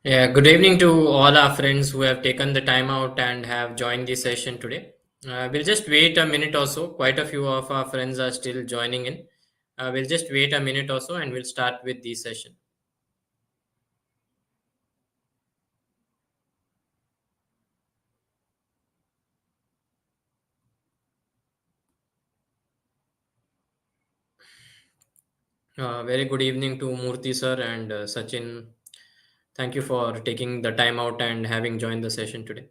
Yeah, good evening to all our friends who have taken the time out and have joined the session today. We'll just wait a minute or so. Quite a few of our friends are still joining in. We'll just wait a minute or so and we'll start with the session. Very good evening to Murthy sir and Sachin. Thank you for taking the time out and having joined the session today.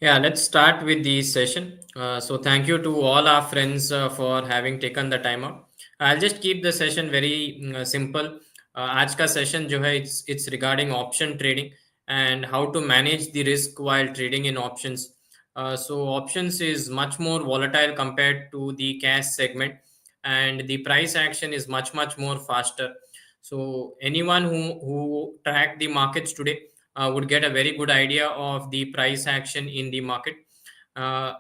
Yeah, let's start with the session. So, thank you to all our friends for having taken the time out. I'll just keep the session very simple. आज का session जो है it's regarding option trading and how to manage the risk while trading in options. So options is much more volatile compared to the cash segment, and the price action is much more faster. So anyone who track the markets today would get a very good idea of the price action in the market.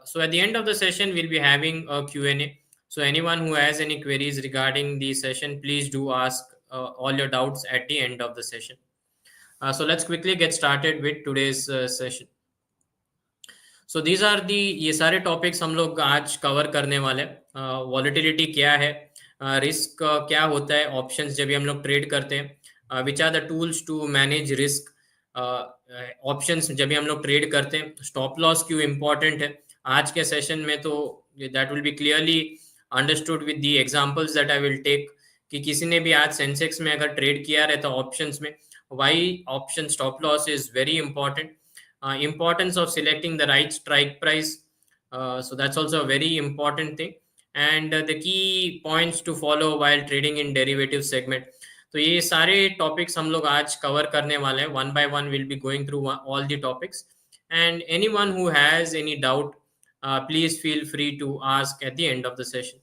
So at the end of the session, we'll be having a Q&A. So anyone who has any queries regarding the session, please do ask all your doubts at the end of the session. So let's quickly get started with today's session. So these are the ये सारे topics हम लोग आज cover करने वाले हैं. Volatility क्या है, रिस्क क्या होता है ऑप्शंस जब भी हम लोग ट्रेड करते हैं, which are the tools to manage risk options जब भी हम लोग ट्रेड करते हैं, स्टॉप लॉस क्यों इम्पोर्टेंट है आज के सेशन में. तो that will be clearly understood with the examples that I will take कि किसी ने भी आज सेंसेक्स में अगर ट्रेड किया रहता ऑप्शंस में, why option stop loss is very important. Importance of selecting the right strike price, so that's also a very important thing, and the key points to follow while trading in derivative segment. तो ये सारे topics हम लोग आज cover करने वाले हैं. One by one will be going through all the topics, and anyone who has any doubt please feel free to ask at the end of the session.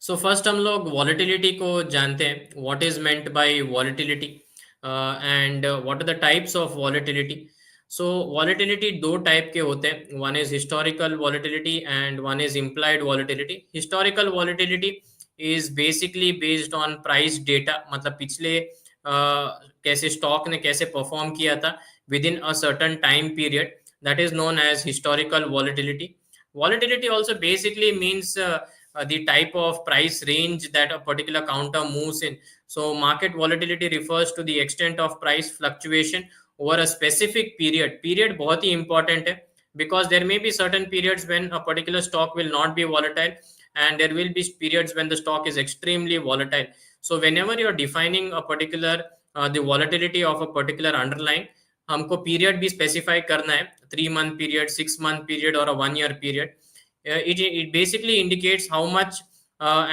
So first हम लोग volatility को जानते हैं. What is meant by volatility and what are the types of volatility. So volatility दो type के होते हैं. One is historical volatility and one is implied volatility. Historical volatility is basically based on price data, मतलब पिछले कैसे stock ने कैसे perform किया था within a certain time period. That is known as historical volatility. Volatility also basically means the type of price range that a particular counter moves in. So market volatility refers to the extent of price fluctuation over a specific period. Period बहुत ही important है, because there may be certain periods when a particular stock will not be volatile, and there will be periods when the stock is extremely volatile. So whenever you're defining a particular the volatility of a particular underlying, हमको period भी specify करना है. 3 month period, 6 month period और 1 year period. It basically indicates how much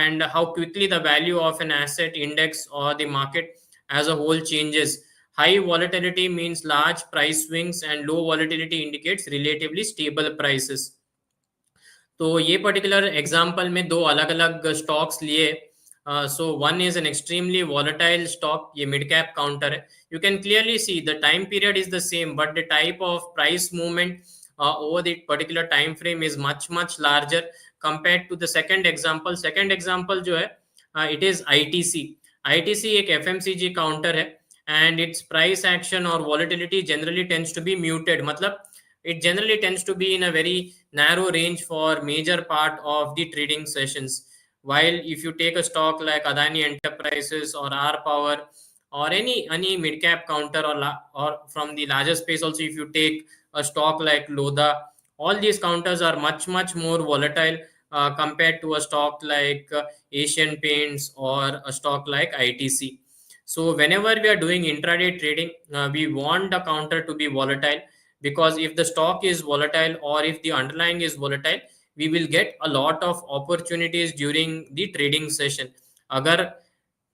and how quickly the value of an asset index or the market as a whole changes. High volatility means large price swings, and low volatility indicates relatively stable prices. तो ये particular example में दो अलग अलग stocks लिए. So one is an extremely volatile stock. ये mid cap counter है. You can clearly see the time period is the same, but the type of price movement over the particular time frame is much larger compared to the second example. Second example जो है, it is ITC. ITC एक FMCG counter है, and its price action or volatility generally tends to be muted. मतलब it generally tends to be in a very narrow range for major part of the trading sessions. While if you take a stock like Adani Enterprises or R Power or any mid cap counter, or from the larger space also, if you take a stock like Lodha all these counters are much more volatile compared to a stock like Asian Paints or a stock like ITC. So whenever we are doing intraday trading, we want the counter to be volatile, because if the stock is volatile or if the underlying is volatile, we will get a lot of opportunities during the trading session. Agar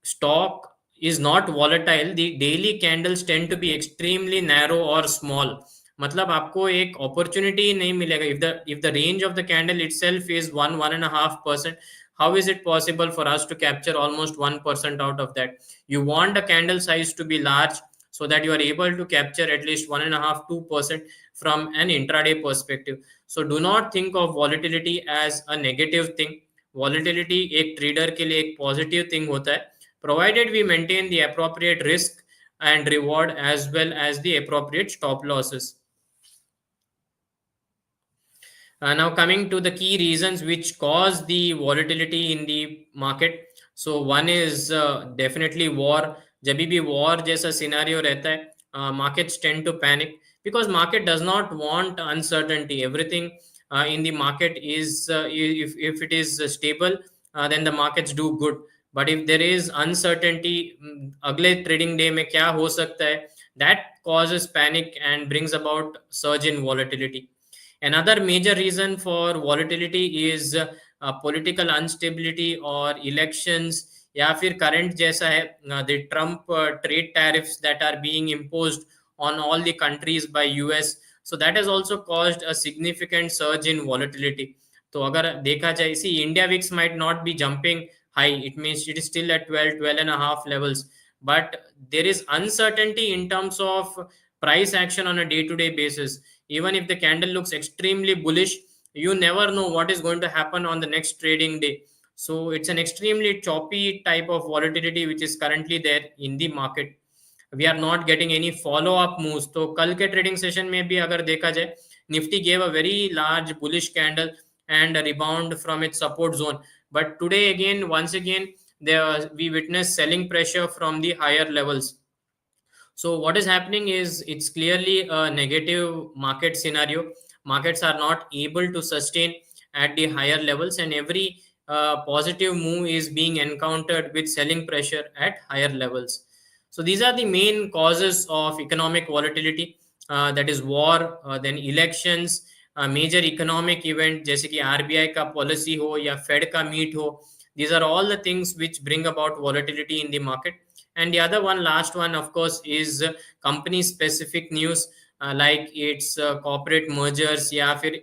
stock is not volatile, the daily candles tend to be extremely narrow or small. मतलब आपको एक opportunity ही नहीं मिलेगा. If the range of the candle itself is 1.5%, how is it possible for us to capture almost 1% out of that? You want the candle size to be large, so that you are able to capture at least 1.5-2% from an intraday perspective. So do not think of volatility as a negative thing. Volatility एक trader के लिए एक positive thing होता है, provided we maintain the appropriate risk and reward as well as the appropriate stop losses. Now coming to the key reasons which cause the volatility in the market. So one is definitely war. जब भी war जैसा scenario रहता है, markets tend to panic because market does not want uncertainty. Everything in the market is if it is stable, then the markets do good. But if there is uncertainty, अगले trading day में क्या हो सकता है, that causes panic and brings about surge in volatility. Another major reason for volatility is political instability or elections, या फिर current जैसा है the Trump trade tariffs that are being imposed on all the countries by US. So that has also caused a significant surge in volatility. तो अगर देखा जाए, see, India VIX might not be jumping high. It means it is still at 12 and a half levels. But there is uncertainty in terms of price action on a day-to-day basis. Even if the candle looks extremely bullish, you never know what is going to happen on the next trading day. So it's an extremely choppy type of volatility which is currently there in the market. We are not getting any follow up moves. तो कल के trading session में भी अगर देखा जाए, Nifty gave a very large bullish candle and a rebound from its support zone. But today again, once again, we witness selling pressure from the higher levels. So what is happening is it's clearly a negative market scenario. Markets are not able to sustain at the higher levels, and every positive move is being encountered with selling pressure at higher levels. So these are the main causes of economic volatility. That is war, then elections, major economic event जैसे कि RBI का policy हो या Fed का meet हो. These are all the things which bring about volatility in the market. And the other one, last one, of course, is company specific news, like its corporate mergers, या फिर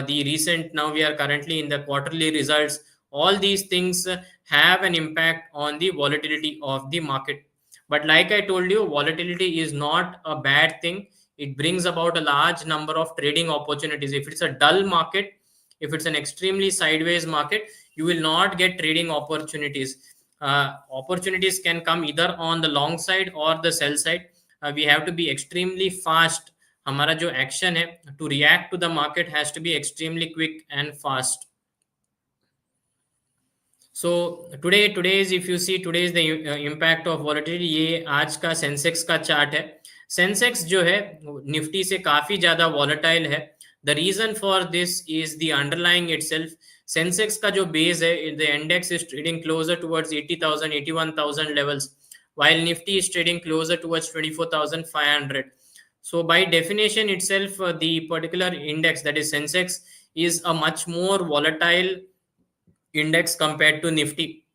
the recent, now we are currently in the quarterly results. All these things have an impact on the volatility of the market. But like I told you, volatility is not a bad thing. It brings about a large number of trading opportunities. If it's a dull market, if it's an extremely sideways market, you will not get trading opportunities. Opportunities can come either on the long side or the sell side. We have to be extremely fast. हमारा जो action है to react to the market has to be extremely quick and fast. So today's, if you see today's the impact of volatility, ये आज का Sensex का chart है. Sensex जो है निफ्टी से काफी ज्यादा वॉलेटाइल है. The reason for this is the underlying itself. Sensex का जो बेस है, the index is trading closer towards 80,000 81,000 levels, while Nifty is trading closer towards 24,500. So by definition itself, the particular index, that is Sensex, is a much more volatile index compared to Nifty,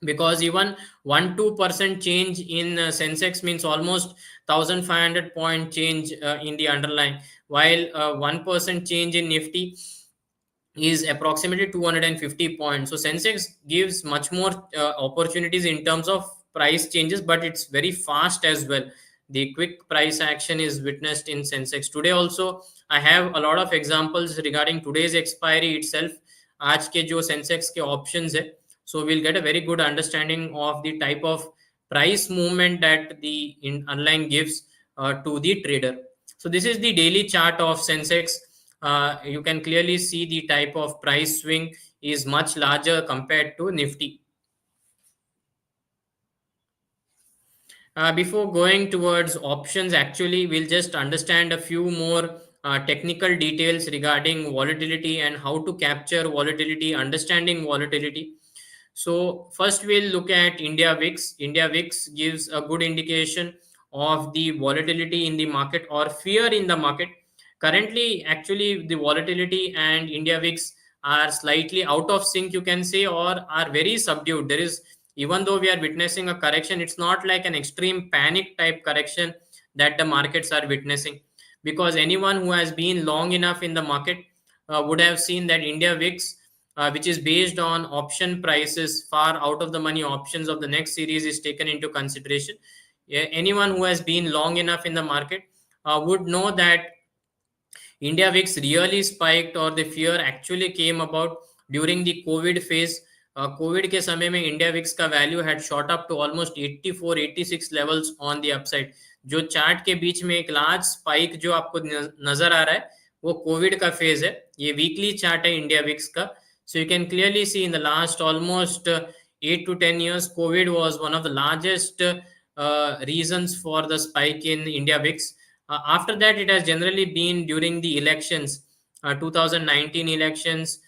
because even 1-2% change in Sensex means almost 1,500 point change in the underlying, while 1% change in Nifty is approximately 250 points. So Sensex gives much more opportunities in terms of price changes, but it's very fast as well. The quick price action is witnessed in Sensex. Today also, I have a lot of examples regarding today's expiry itself. आज के जो Sensex के options है, so we'll get a very good understanding of the type of price movement that the underlying gives to the trader. So this is the daily chart of Sensex. You can clearly see the type of price swing is much larger compared to Nifty. Before going towards options, actually, we'll just understand a few more technical details regarding volatility and how to capture volatility, understanding volatility. So first we'll look at India VIX. India VIX gives a good indication of the volatility in the market or fear in the market. Currently, actually, the volatility and India VIX are slightly out of sync, you can say, or are very subdued. There is, even though we are witnessing a correction, it's not like an extreme panic type correction that the markets are witnessing. Because anyone who has been long enough in the market would have seen that India VIX, which is based on option prices, far out of the money options of the next series is taken into consideration. Anyone who has been long enough in the market would know that India VIX really spiked or the fear actually came about during the COVID phase. COVID के समय में India VIX का value had shot up to almost 84, 86 levels on the upside. जो chart के बीच में एक large spike जो आपको नजर आ रहा है वो कोविड का फेज है. ये वीकली चार्ट है इंडिया विक्स का. So you can clearly see in the last almost 8 to 10 years, COVID was one of the largest reasons for the spike in India VIX. After that, it has generally been during the elections, 2019 elections,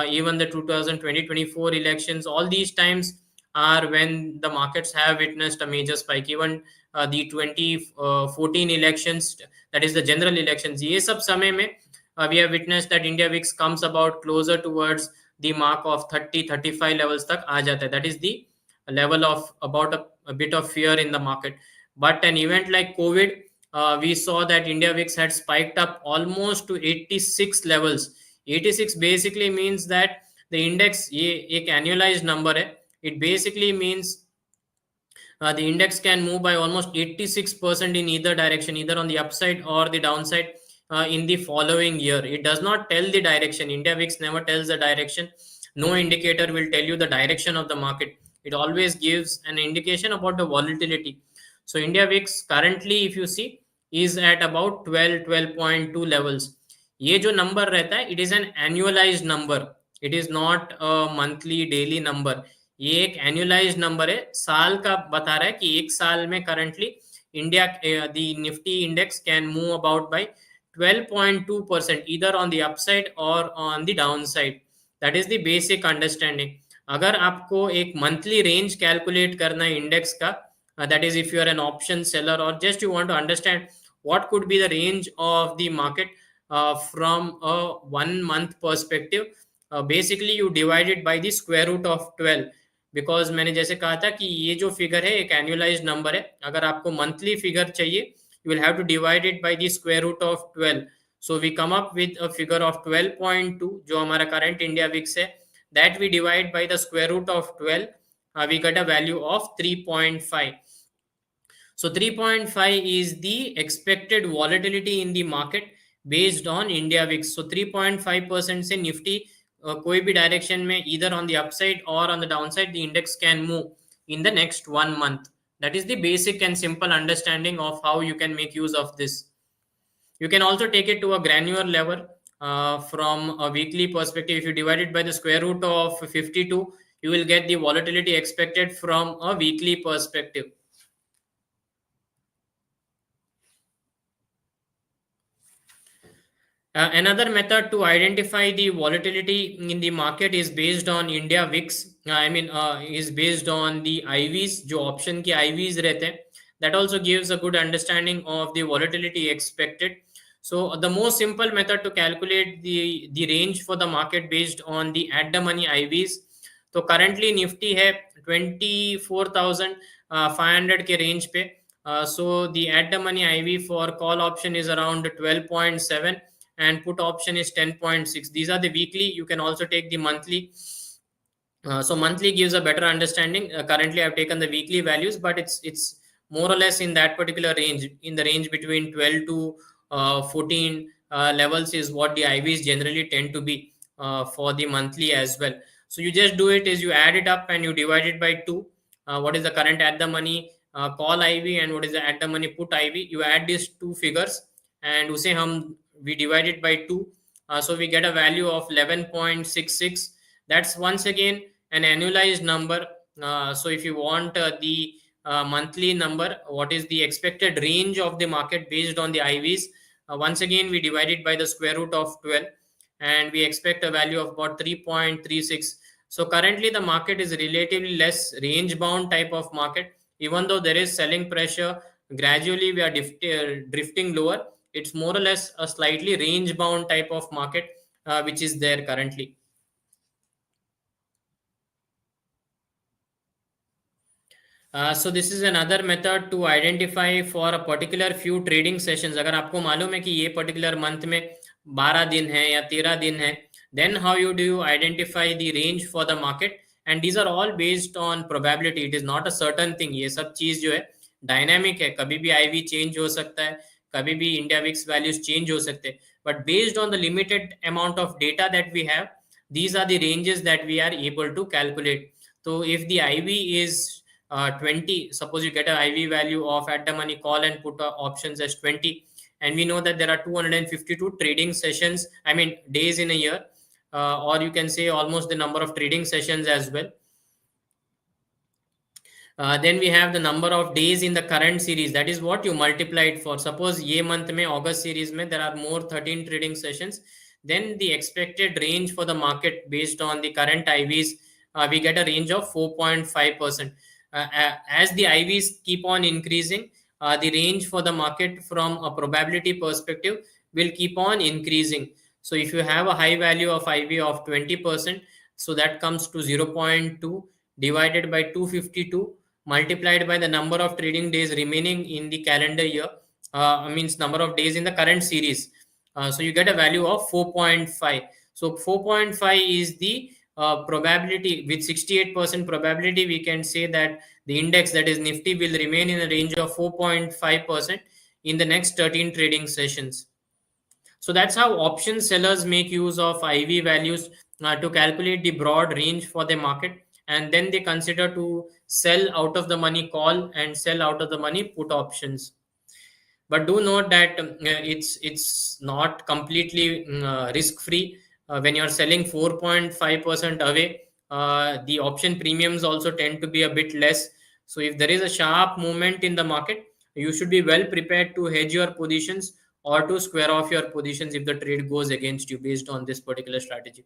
even the 2020-24 elections. All these times are when the markets have witnessed a major spike. Even the 2014 elections, that is the general elections. ये सब समय में we have witnessed that India VIX comes about closer towards the mark of 30-35 levels तक आ जाता है. That is the level of about a bit of fear in the market. But an event like COVID, we saw that India VIX had spiked up almost to 86 levels. 86 basically means that the index ये एक annualized number है. It basically means the index can move by almost 86% in either direction, either on the upside or the downside in the following year. It does not tell the direction. India VIX never tells the direction. No indicator will tell you the direction of the market. It always gives an indication about the volatility. So India VIX currently, if you see, is at about 12.2 levels. ये जो number रहता है, it is an annualized number. It is not a monthly, daily number. ये एक annualise number है, साल का बता रहा है कि एक साल में currently India the Nifty index can move about by 12.2% either on the upside or on the downside. That is the basic understanding. अगर आपको एक मंथली रेंज कैलकुलेट करना है इंडेक्स का, that is if you are an option seller or just you want to understand what could be the range of the market from a 1 month perspective, basically you divide it by the square root of 12. Because मैंने जैसे कहा था कि ये जो figure है एक annualise number है. अगर आपको मंथली फिगर चाहिए you will have to divide it by the square root of 12. So we come up with a figure of 12.2 जो हमारा करंट इंडिया विक्स है. That we divide by the square root of 12, we get a value of 3.5. So 3.5 is the expected volatility in the market based on India VIX. So 3.5% से Nifty कोई भी direction में either on the upside or on the downside the index can move in the next 1 month. That is the basic and simple understanding of how you can make use of this. You can also take it to a granular level from a weekly perspective. If you divide it by the square root of 52, you will get the volatility expected from a weekly perspective. Another method to identify the volatility in the market is based on India VIX. Is based on the IVs, जो option की IVs रहते हैं. That also gives a good understanding of the volatility expected. So the most simple method to calculate the range for the market based on the at the money IVs. तो currently Nifty है 24,500 के range पे. So the at the money IV for call option is around 12.7. and put option is 10.6. These are the weekly. You can also take the monthly. So monthly gives a better understanding. Currently I've taken the weekly values, but it's more or less in that particular range, in the range between 12 to 14 levels is what the IVs generally tend to be for the monthly as well. So you just do it is you add it up and you divide it by 2. What is the current at the money call IV and what is the at the money put IV? You add these two figures and उसे हम we divide it by 2, so we get a value of 11.66. That's once again an annualized number. So if you want the monthly number, what is the expected range of the market based on the IVs, Once again, we divide it by the square root of 12, and we expect a value of about 3.36. So currently the market is relatively less range bound type of market. Even though there is selling pressure, gradually we are drifting lower. It's more or less a slightly range bound type of market, which is there currently. So this is another method to identify for a particular few trading sessions. अगर आपको मालूम है कि ये particular month में 12 दिन है या 13 दिन है, then how you do you identify the range for the market? And these are all based on probability. It is not a certain thing. ये सब चीज जो है डायनामिक है, कभी भी IV चेंज हो सकता है, कभी भी इंडिया विक्स वैल्यूज चेंज हो सकते हैं, but based on the limited amount of data that we have, these are the ranges that we are able to calculate. So if the IV is 20, suppose you get an IV value of at the money call and put options as 20, and we know that there are 252 trading sessions, I mean days in a year, or you can say almost the number of trading sessions as well. Then we have the number of days in the current series. That is what you multiplied for. Suppose ye month mein, August series mein, there are more 13 trading sessions. Then the expected range for the market based on the current IVs, we get a range of 4.5%. As the IVs keep on increasing, the range for the market from a probability perspective will keep on increasing. So if you have a high value of IV of 20%, so that comes to 0.2 divided by 252 multiplied by the number of trading days remaining in the calendar year, means number of days in the current series. So you get a value of 4.5. So 4.5 is the probability. With 68% probability, we can say that the index, that is Nifty, will remain in a range of 4.5% in the next 13 trading sessions. So that's how option sellers make use of IV values to calculate the broad range for the market, and then they consider to sell out of the money call and sell out of the money put options. But do note that it's not completely risk free. When you're selling 4.5% away, the option premiums also tend to be a bit less. So if there is a sharp movement in the market, you should be well prepared to hedge your positions or to square off your positions if the trade goes against you based on this particular strategy.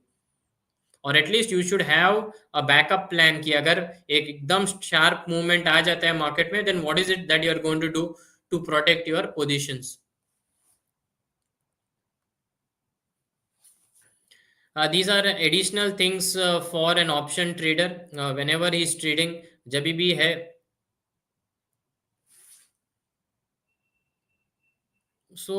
और at least you should have a backup plan कि अगर एक एकदम sharp movement आ जाता है market में, then what is it that you are going to do to protect your positions. These are additional things for an option trader whenever he is trading. जब भी है, so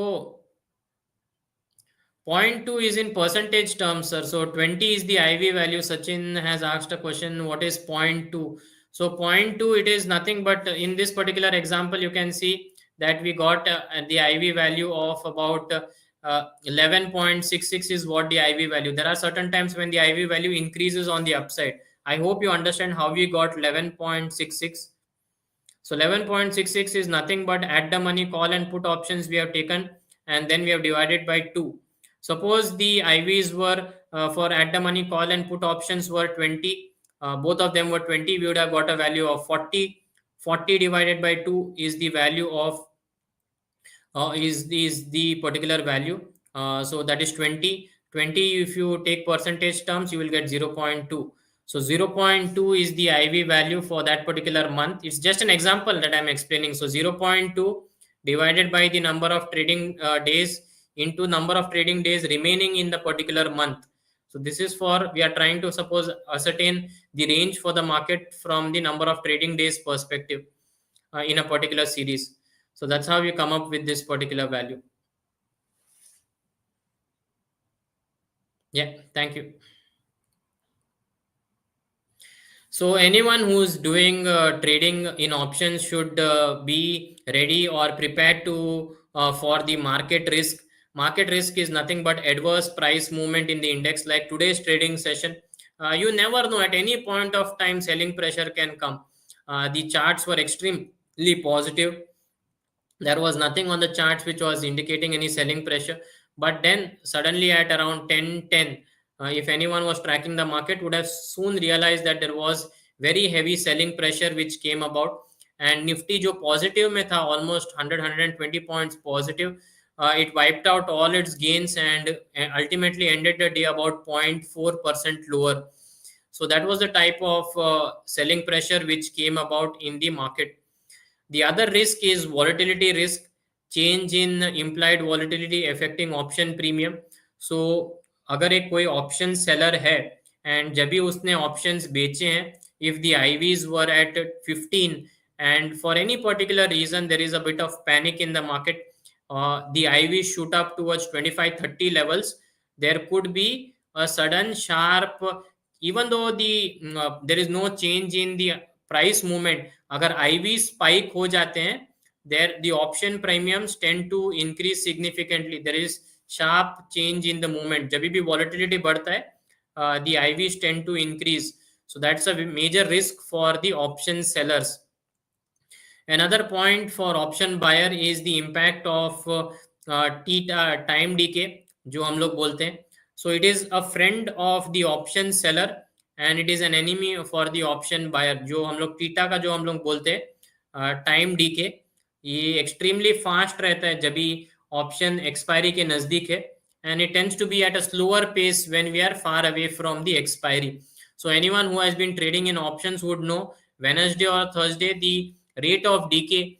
0.2 is in percentage terms, sir. So 20 is the IV value. Sachin has asked a question, what is 0.2? So 0.2, it is nothing but in this particular example, you can see that we got the IV value of about 11.66 is what the IV value. There are certain times when the IV value increases on the upside. I hope you understand how we got 11.66. So 11.66 is nothing but at the money call and put options we have taken, and then we have divided by 2. Suppose the IVs were for at the money call and put options were 20. Both of them were 20. We would have got a value of 40. 40 divided by 2 is the value of is the particular value. So that is 20. 20, if you take percentage terms, you will get 0.2. So 0.2 is the IV value for that particular month. It's just an example that I'm explaining. So 0.2 divided by the number of trading days into number of trading days remaining in the particular month. So this is for, we are trying to suppose ascertain the range for the market from the number of trading days perspective in a particular series. So that's how we come up with this particular value. Yeah, thank you. So anyone who's doing trading in options should be ready or prepared to for the market risk. Market risk is nothing but adverse price movement in the index. Like today's trading session, you never know, at any point of time selling pressure can come. The charts were extremely positive. There was nothing on the charts which was indicating any selling pressure, but then suddenly at around 10:10, if anyone was tracking the market would have soon realized that there was very heavy selling pressure which came about, and Nifty जो positive में था almost 100-120 points positive, it wiped out all its gains and ultimately ended the day about 0.4% lower. So that was the type of selling pressure which came about in the market. The other risk is volatility risk, change in implied volatility affecting option premium. So अगर एक कोई option seller है and जब भी उसने options बेचे हैं, if the IVs were at 15 and for any particular reason there is a bit of panic in the market, the IVs shoot up towards 25-30 levels, there could be a sudden sharp, even though there is no change in the price movement, अगर IV spike हो जाते हैं, there the option premiums tend to increase significantly, there is sharp change in the movement. जब भी volatility बढ़ता है, the IVs tend to increase. So that's a major risk for the option sellers. Another point for option buyer is the impact of theta, time decay, जो हम लोग बोलते हैं. So it is a friend of the option seller and it is an enemy for the option buyer. जो हम लोग theta का जो हम लोग बोलते हैं टाइम डीके, ये एक्सट्रीमली फास्ट रहता है जब भी ऑप्शन एक्सपायरी के नजदीक है, and it tends to be at a slower pace when we are far away from the expiry. So anyone who has been trading in options would know Wednesday or Thursday the rate of decay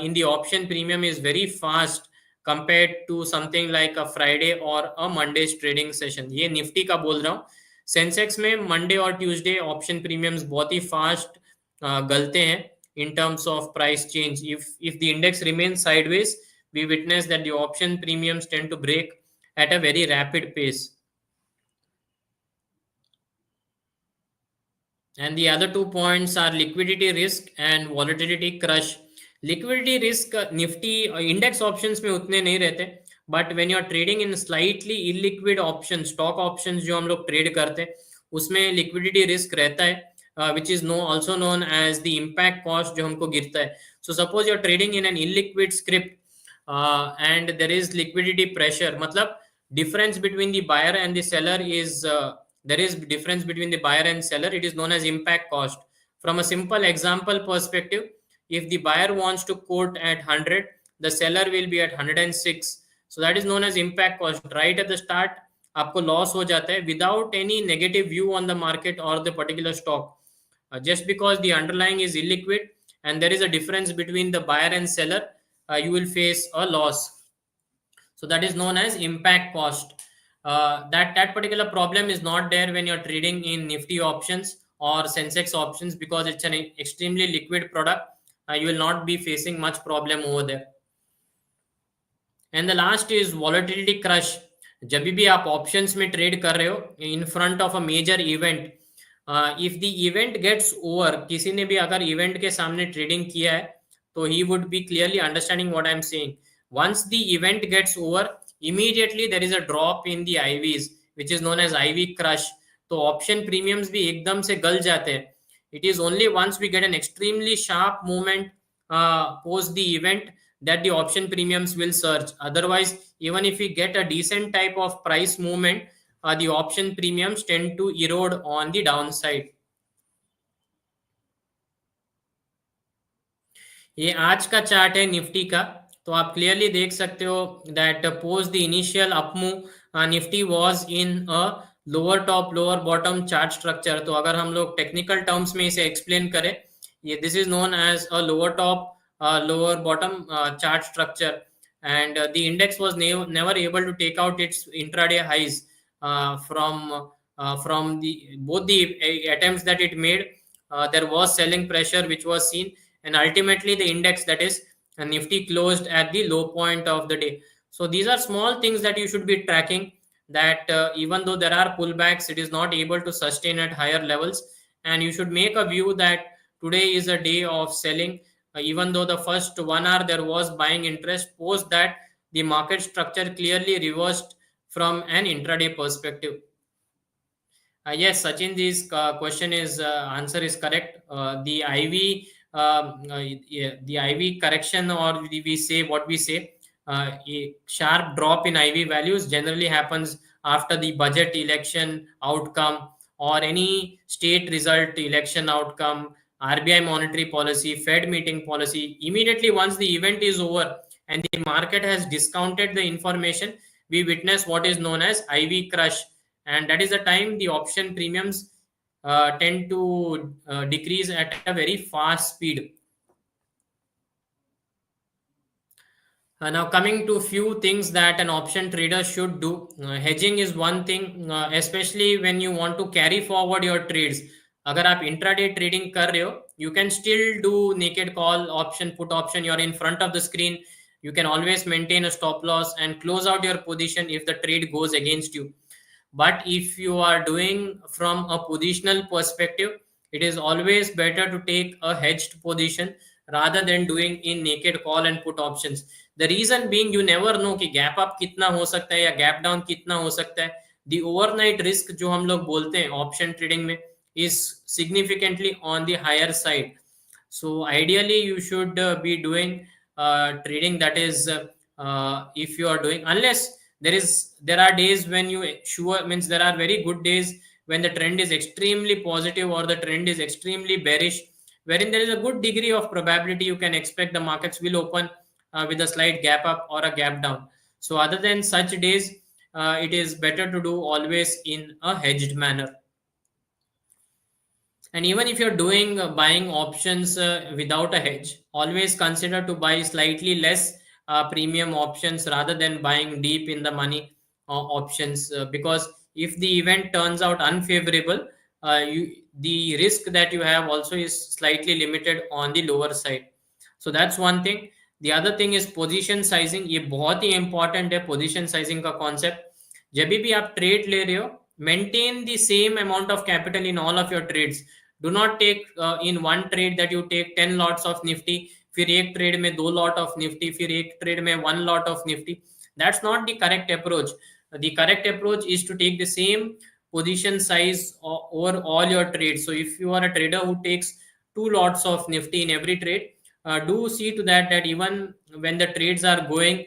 in the option premium is very fast compared to something like a Friday or a Monday's trading session. ये Nifty का बोल रहा हूँ. Sensex में Monday और Tuesday option premiums बहुत ही fast गलते हैं in terms of price change. If the index remains sideways, we witness that the option premiums tend to break at a very rapid pace. And the other 2 points are liquidity risk and volatility crush. Liquidity risk Nifty index options में उतने नहीं रहते, but when you are trading in slightly illiquid option, stock options जो हम लोग trade करते हैं, उसमें लिक्विडिटी रिस्क रहता है, which is also known as the impact cost जो हमको गिरता है. So suppose you're trading in an illiquid script and there is liquidity pressure, मतलब difference between the buyer and the seller is there is difference between the buyer and seller, it is known as impact cost. From a simple example perspective, if the buyer wants to quote at 100, the seller will be at 106. So that is known as impact cost. Right at the start आपको loss हो जाता है without any negative view on the market or the particular stock. Just because the underlying is illiquid and there is a difference between the buyer and seller, you will face a loss. So that is known as impact cost. That particular problem is not there when you're trading in Nifty options or Sensex options because it's an extremely liquid product. You will not be facing much problem over there. And the last is volatility crush. जब भी आप options में trade कर रहे हो in front of a major event, if the event gets over, किसी ने भी अगर इवेंट के सामने ट्रेडिंग किया है तो ही would be clearly understanding what I am saying. Once the event gets over, immediately there is a drop in the IVs which is known as IV crush. तो ऑप्शन प्रीमियम्स भी एकदम से गल जाते हैं. It is only once we get an extremely sharp movement post the event that the option premiums will surge. Otherwise, even if we get a decent type of price movement, the option premiums tend to erode on the downside. ये आज का chart है Nifty का, तो आप clearly देख सकते हो that post the initial up move Nifty was in a lower top lower bottom chart structure. तो अगर हम लोग टेक्निकल टर्म्स में इसे एक्सप्लेन करें, ये this is known as a lower top lower bottom chart structure, and the index was never able to take out its intraday highs from the both the attempts that it made. There was selling pressure which was seen, and ultimately the index, that is Nifty, closed at the low point of the day. So these are small things that you should be tracking, that even though there are pullbacks, it is not able to sustain at higher levels, and you should make a view that today is a day of selling. Even though the first 1 hour there was buying interest, post that the market structure clearly reversed from an intraday perspective. Yes, Sachin, this question is answer is correct. The IV the IV correction, or we say what we say, a sharp drop in IV values generally happens after the budget election outcome or any state result election outcome, RBI monetary policy, Fed meeting policy. Immediately once the event is over and the market has discounted the information, we witness what is known as IV crush, and that is the time the option premiums tend to decrease at a very fast speed. Now coming to few things that an option trader should do. Hedging is one thing, especially when you want to carry forward your trades. अगर आप intraday trading कर रहे हो, you can still do naked call option, put option. You're in front of the screen. You can always maintain a stop loss and close out your position if the trade goes against you. But if you are doing from a positional perspective, it is always better to take a hedged position rather than doing in naked call and put options. The reason being, you never know कि gap up कितना हो सकता है या gap down कितना हो सकता है. The overnight risk जो हम लोग बोलते हैं option trading में is significantly on the higher side. So ideally you should be doing trading that is if you are doing, unless there are days when you sure means there are very good days when the trend is extremely positive or the trend is extremely bearish, wherein there is a good degree of probability you can expect the markets will open with a slight gap up or a gap down. So other than such days, it is better to do always in a hedged manner. And even if you're doing buying options without a hedge, always consider to buy slightly less premium options rather than buying deep in the money options, because if the event turns out unfavorable, the risk that you have also is slightly limited on the lower side. So that's one thing. The other thing is position sizing. ये बहुत ही important है position sizing का concept. जब भी आप trade ले रहे हो, maintain the same amount of capital in all of your trades. Do not take in one trade that you take 10 lots of Nifty, फिर एक trade में 2 lot of Nifty, फिर एक trade में 1 lot of Nifty. That's not the correct approach. The correct approach is to take the same position size over all your trades. So if you are a trader who takes 2 lots of Nifty in every trade, do see to that even when the trades are going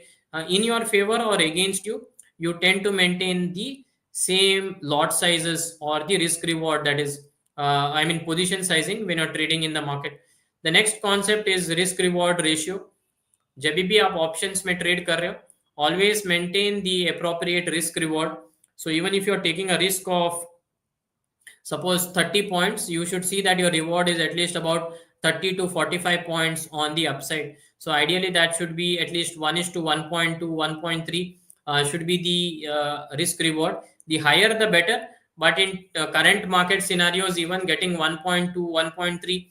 in your favor or against you, you tend to maintain the same lot sizes or the risk reward, that is position sizing when you're trading in the market. The next concept is risk reward ratio. जब भी आप options में trade कर रहे हो, always maintain the appropriate risk reward. So even if you're taking a risk of suppose 30 points, you should see that your reward is at least about 30 to 45 points on the upside. So ideally that should be at least 1:1.2, 1.3 should be the risk reward. The higher the better, but in current market scenarios, even getting 1.2, 1.3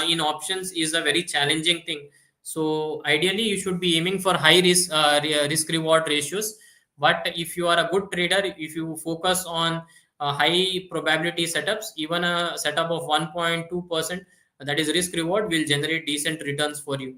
in options is a very challenging thing. So ideally you should be aiming for high risk reward ratios. But if you are a good trader, if you focus on high probability setups, even a setup of 1.2%, that is risk reward, will generate decent returns for you.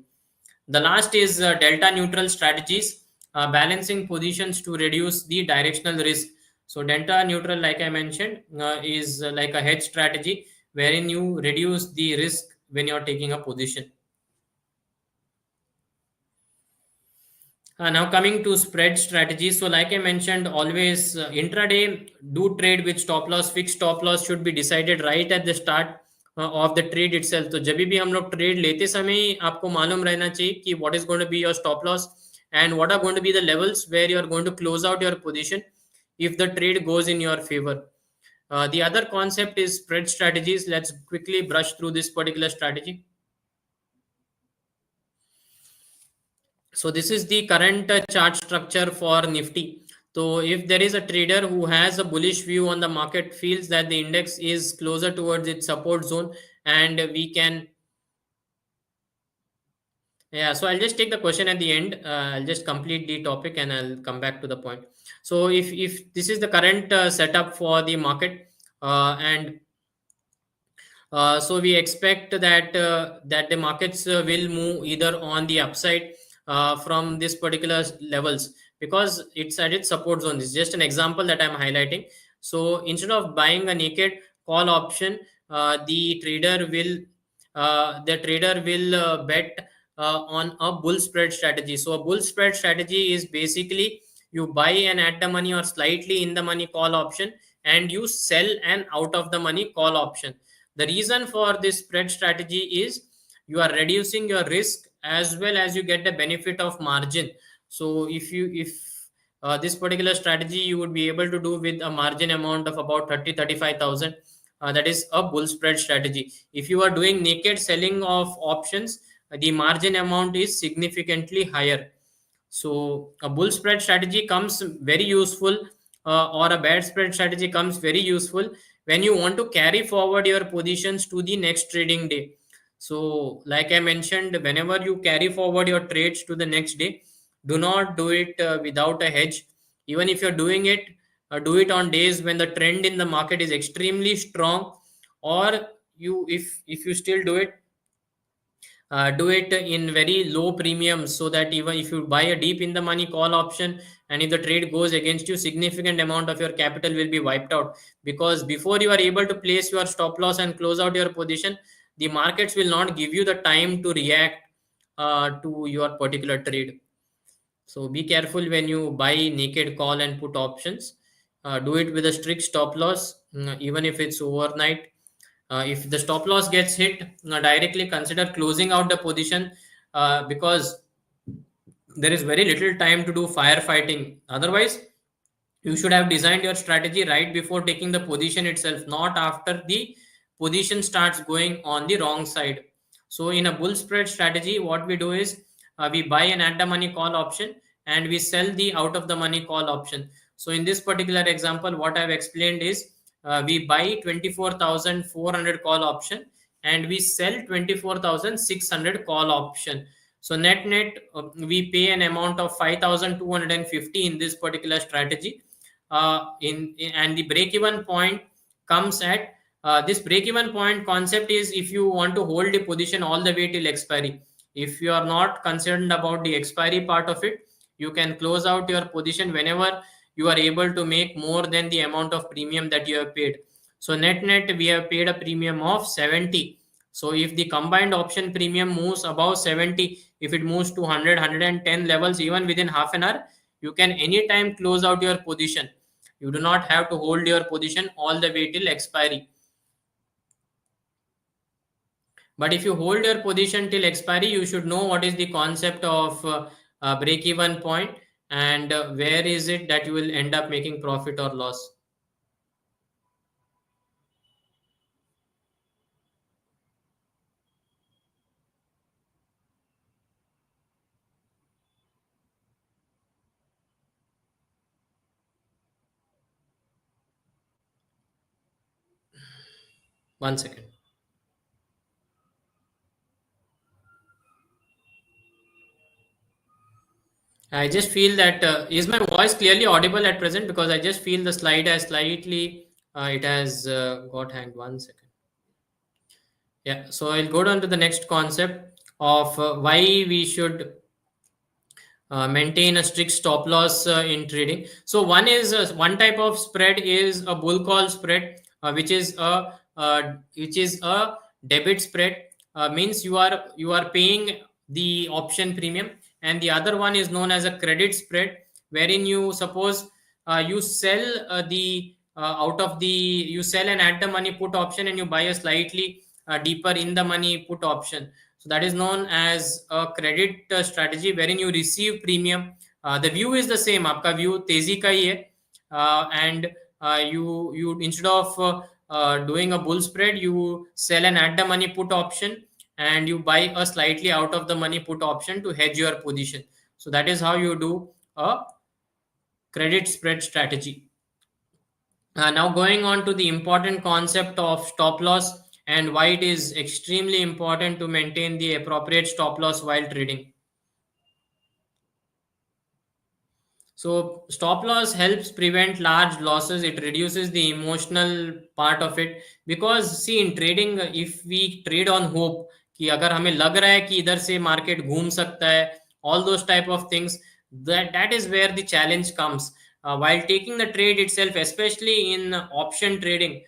The last is delta neutral strategies, balancing positions to reduce the directional risk. So delta neutral, like I mentioned, is like a hedge strategy wherein you reduce the risk when you're taking a position. Now coming to spread strategies. So like I mentioned, always intraday do trade with stop loss. Fixed stop loss should be decided right at the start of the trade itself. तो जब भी हम लोग trade लेते समय आपको मालूम रहना चाहिए कि what is going to be your stop loss and what are going to be the levels where you are going to close out your position if the trade goes in your favor. The other concept is spread strategies. Let's quickly brush through this particular strategy. So this is the current chart structure for Nifty. So if there is a trader who has a bullish view on the market, feels that the index is closer towards its support zone, and we can, yeah, so I'll just take the question at the end. I'll just complete the topic and I'll come back to the point. So if this is the current setup for the market, and so we expect that that the markets will move either on the upside from this particular levels, because it's at its support zone. It's just an example that I'm highlighting. So instead of buying a naked call option, the trader will bet on a bull spread strategy. So a bull spread strategy is basically you buy an at the money or slightly in the money call option, and you sell an out of the money call option. The reason for this spread strategy is you are reducing your risk as well as you get the benefit of margin. So if this particular strategy you would be able to do with a margin amount of about 35,000, that is a bull spread strategy. If you are doing naked selling of options, the margin amount is significantly higher. So a bull spread strategy comes very useful, or a bad spread strategy comes very useful when you want to carry forward your positions to the next trading day. So like I mentioned, whenever you carry forward your trades to the next day, do not do it without a hedge. Even if you're doing it, do it on days when the trend in the market is extremely strong, or if you still do it in very low premiums, so that even if you buy a deep in the money call option, and if the trade goes against you, significant amount of your capital will be wiped out, because before you are able to place your stop loss and close out your position, the markets will not give you the time to react to your particular trade. So be careful when you buy naked call and put options. Do it with a strict stop loss, even if it's overnight. If the stop loss gets hit, directly consider closing out the position, because there is very little time to do firefighting. Otherwise, you should have designed your strategy right before taking the position itself, not after the position starts going on the wrong side. So in a bull spread strategy, what we do is, we buy an at the money call option and we sell the out of the money call option. So in this particular example, what I've explained is, we buy 24,400 call option and we sell 24,600 call option. So net we pay an amount of 5,250 in this particular strategy. And the break even point comes at, this break even point concept is, if you want to hold the position all the way till expiry. If you are not concerned about the expiry part of it, you can close out your position whenever you are able to make more than the amount of premium that you have paid. So net we have paid a premium of 70. So if the combined option premium moves above 70, if it moves to 100 levels even within half an hour, you can anytime close out your position. You do not have to hold your position all the way till expiry. But if you hold your position till expiry, you should know what is the concept of break even point, and where is it that you will end up making profit or loss. One second. I just feel that, is my voice clearly audible at present? Because I just feel the slide has slightly, it has got hanged. One second. Yeah, so I'll go down to the next concept of why we should maintain a strict stop loss in trading. So one type of spread is a bull call spread, which is a debit spread. Means you are paying the option premium, and the other one is known as a credit spread, wherein you suppose, you sell the out of the you sell an at the money put option and you buy a slightly deeper in the money put option. So that is known as a credit strategy, wherein you receive premium. The view is the same. आपका view तेजी का ही है, and you instead of doing a bull spread, you sell an at the money put option and you buy a slightly out of the money put option to hedge your position. So that is how you do a credit spread strategy. Now going on to the important concept of stop loss and why it is extremely important to maintain the appropriate stop loss while trading. So stop loss helps prevent large losses. It reduces the emotional part of it, because see, in trading, if we trade on hope कि अगर हमें लग रहा है कि इधर से market घूम सकता है, all those type of things, that is where the challenge comes. While taking the trade itself, especially in option trading,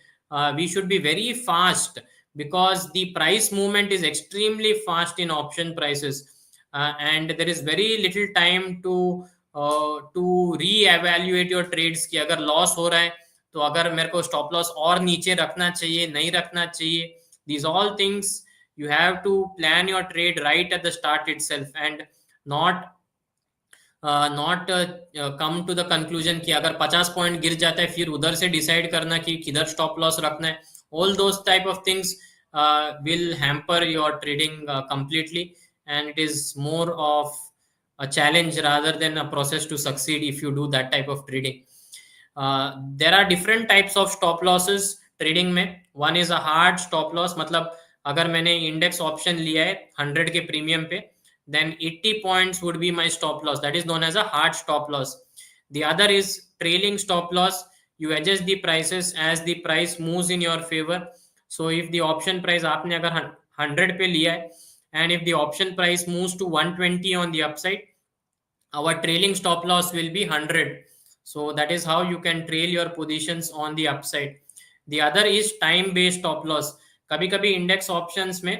we should be very fast, because the price movement is extremely fast in option prices, and there is very little time to reevaluate your trades कि अगर loss हो रहा है तो अगर मेरे को stop loss और नीचे रखना चाहिए, नहीं रखना चाहिए. These all things You have to plan your trade right at the start itself and not come to the conclusion कि अगर 50 पॉइंट गिर जाता है फिर उधर से डिसाइड करना कि किधर स्टॉप लॉस रखना है. All those type of things will hamper your trading completely, and it is more of a challenge rather than a process to succeed if you do that type of trading. There are different types of stop losses trading में. One is a hard stop loss, मतलब अगर मैंने index option लिया है 100 के premium पे, then 80 points would be my stop loss. That is known as a hard stop loss. The other is trailing stop loss. You adjust the prices as the price moves in your favor. So if the option price आपने अगर 100 पे लिया है and if the option price moves to 120 on the upside, our trailing stop loss will be 100. So that is how you can trail your positions on the upside. The other is time based stop loss. कभी कभी index options में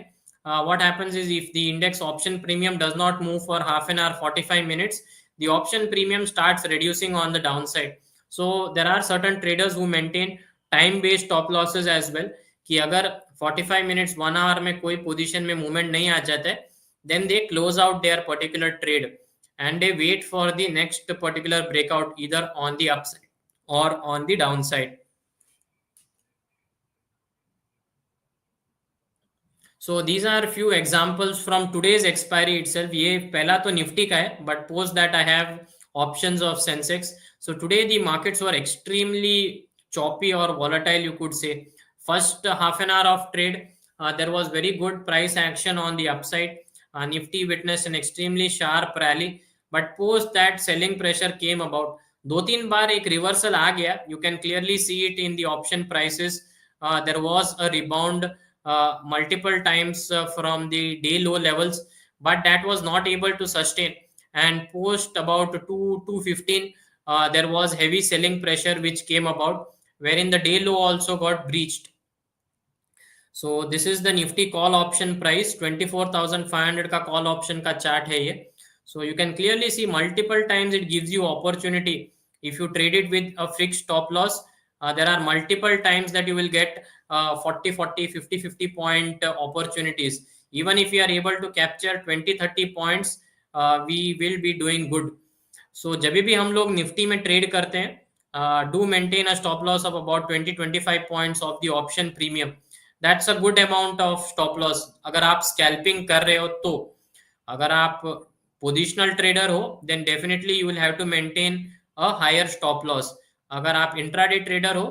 what happens is if the index option premium does not move for half an hour, 45 minutes, the option premium starts reducing on the downside. So there are certain traders who maintain time based stop losses as well, कि अगर 45 minutes 1 hour में कोई position में movement नहीं आ जाता है, then they close out their particular trade and they wait for the next particular breakout either on the upside or on the downside. So these are a few examples from today's expiry itself. ये पहला तो Nifty का है, but post that I have options of Sensex. So today the markets were extremely choppy or volatile, you could say. First half an hour of trade, there was very good price action on the upside. Nifty witnessed an extremely sharp rally, but post that selling pressure came about. दो तीन बार एक reversal आ गया. You can clearly see it in the option prices. There was a rebound multiple times from the day low levels, but that was not able to sustain. And post about 215, there was heavy selling pressure which came about, wherein the day low also got breached. So this is the Nifty call option price, 24,500 का call option का chart है ये. So you can clearly see multiple times it gives you opportunity. If you trade it with a fixed stop loss, there are multiple times that you will get 40, 50 point opportunities. Even if you are able to capture 20-30 points, we will be doing good. So जब भी हम लोग Nifty में trade करते हैं, do maintain a stop loss of about 20-25 points of the option premium. That's a good amount of stop loss. अगर आप scalping कर रहे हो तो, अगर आप पोजिशनल ट्रेडर हो then definitely you will have to maintain a higher stop loss. अगर आप इंट्राडे ट्रेडर हो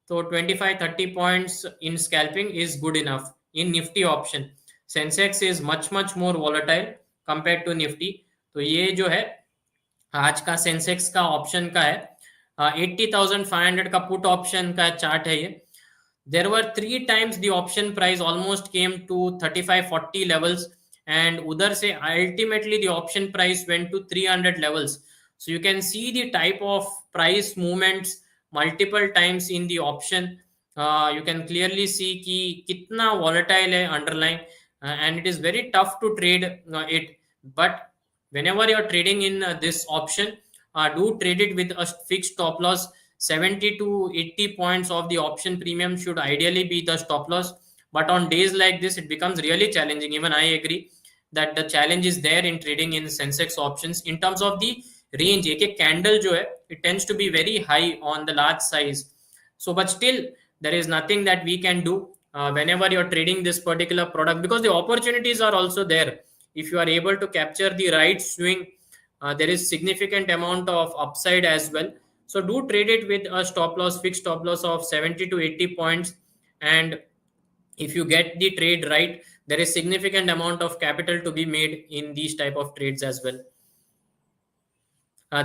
तो 25-30 points in scalping is good enough in Nifty option. Sensex is much more volatile compared to Nifty. तो ये जो है आज का सेंसेक्स का ऑप्शन का है, 80,500 का पुट ऑप्शन का चार्ट है ये. There were 3 times the option price almost came to 35-40 levels, and udhar se ultimately the option price went to 300 levels. So you can see the type of price movements multiple times in the option. You can clearly see ki kitna volatile hai underlying, and it is very tough to trade it. But whenever you are trading in this option, do trade it with a fixed stop loss. 70 to 80 points of the option premium should ideally be the stop loss, but on days like this it becomes really challenging. Even I agree that the challenge is there in trading in Sensex options in terms of the range. एक candle जो है, it tends to be very high on the large size. So but still there is nothing that we can do whenever you're trading this particular product, because the opportunities are also there. If you are able to capture the right swing, there is significant amount of upside as well. So do trade it with a stop loss, fixed stop loss of 70 to 80 points. And if you get the trade right, there is significant amount of capital to be made in these type of trades as well.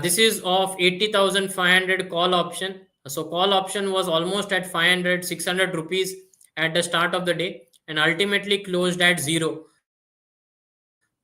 This is of 80,500 call option. So call option was almost at 500, 600 rupees at the start of the day and ultimately closed at 0.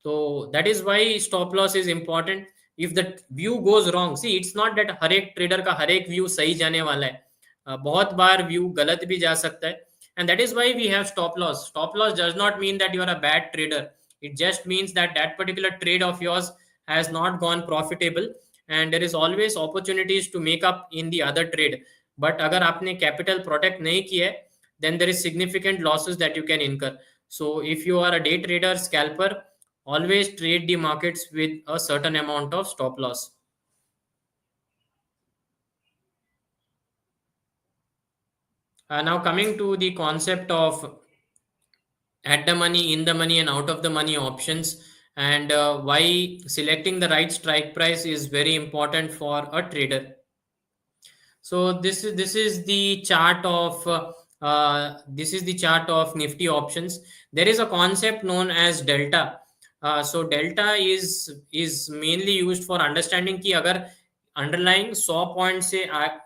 So that is why stop loss is important. If the view goes wrong, see, it's not that हर एक trader का हर एक view सही जाने वाला है. बहुत बार view गलत भी जा सकता है, and that is why we have stop loss. Stop loss does not mean that you are a bad trader. It just means that that particular trade of yours has not gone profitable, and there is always opportunities to make up in the other trade. But अगर आपने capital protect नहीं किया है, then there is significant losses that you can incur. So if you are a day trader, scalper, always trade the markets with a certain amount of stop loss. Now coming to the concept of at the money, in the money, and out of the money options, and why selecting the right strike price is very important for a trader. So this is the chart of Nifty options. There is a concept known as delta. So delta is mainly used for understanding कि अगर underlying 100 point से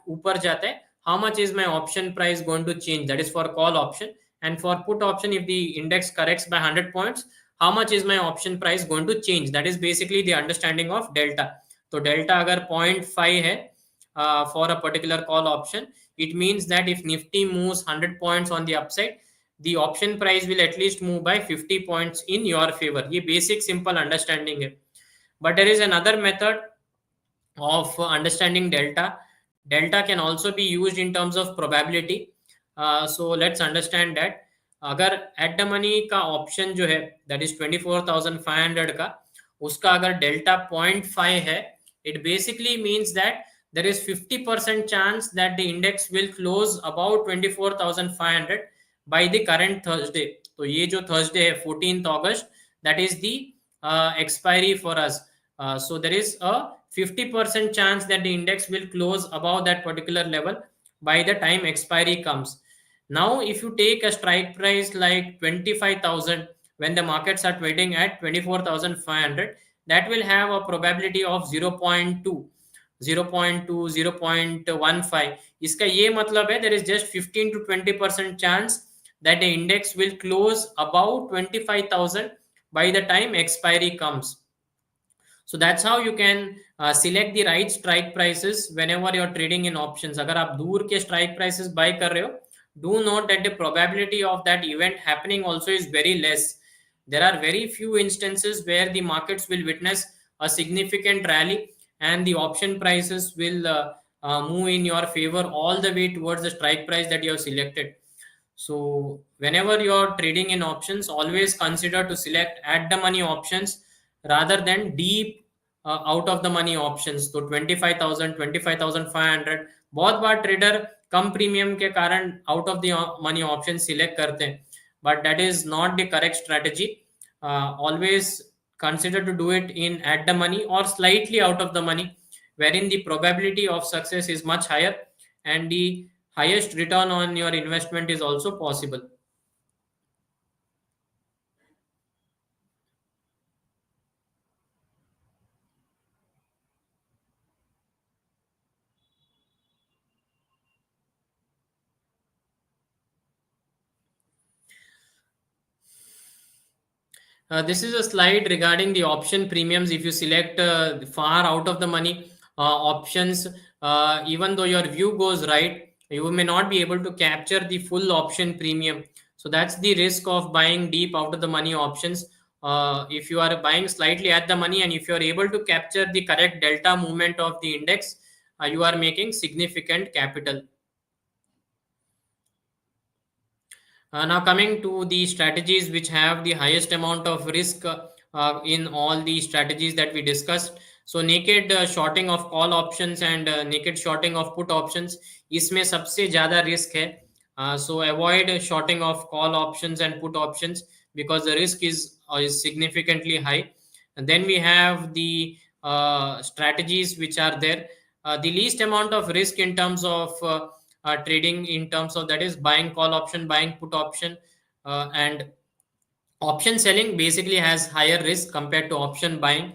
ऊपर जाता है, how much is my option price going to change? That is for call option. And for put option, if the index corrects by 100 points, how much is my option price going to change? That is basically the understanding of delta. तो delta अगर 0.5 है for a particular call option, it means that if Nifty moves 100 points on the upside, the option price will at least move by 50 points in your favor. ये basic simple understanding है. But there is another method of understanding delta. Delta can also be used in terms of probability. So let's understand that. अगर at the money का option जो है that is 24,500 का, उसका अगर delta 0.5 है, it basically means that there is 50% chance that the index will close about 24,500 by the current Thursday. तो ये जो Thursday है 14th August, that is the expiry for us. So there is a 50% chance that the index will close above that particular level by the time expiry comes. Now, if you take a strike price like 25,000 when the markets are trading at 24,500, that will have a probability of 0.2, 0.2, 0.15. इसका ये मतलब है there is just 15 to 20% chance that the index will close about 25,000 by the time expiry comes. So that's how you can select the right strike prices whenever you're trading in options. अगर आप दूर के strike prices buy कर रहे हो, do note that the probability of that event happening also is very less. There are very few instances where the markets will witness a significant rally and the option prices will move in your favor all the way towards the strike price that you have selected. So whenever you're trading in options, always consider to select at the money options rather than deep out of the money options. तो 25,000, 25,500 बहुत बार trader कम premium के कारण out of the money option select करते हैं, but that is not the correct strategy. Always consider to do it in at the money or slightly out of the money, wherein the probability of success is much higher and the highest return on your investment is also possible. This is a slide regarding the option premiums. If you select far out of the money options, even though your view goes right, you may not be able to capture the full option premium. So that's the risk of buying deep out of the money options. If you are buying slightly at the money and if you are able to capture the correct delta movement of the index, you are making significant capital. Now coming to the strategies which have the highest amount of risk in all the strategies that we discussed. So naked shorting of call options and naked shorting of put options, इसमें सबसे ज़्यादा risk है. So avoid shorting of call options and put options because the risk is significantly high. And then we have the strategies which are there. The least amount of risk in terms of trading in terms of that is buying call option, buying put option, and option selling basically has higher risk compared to option buying.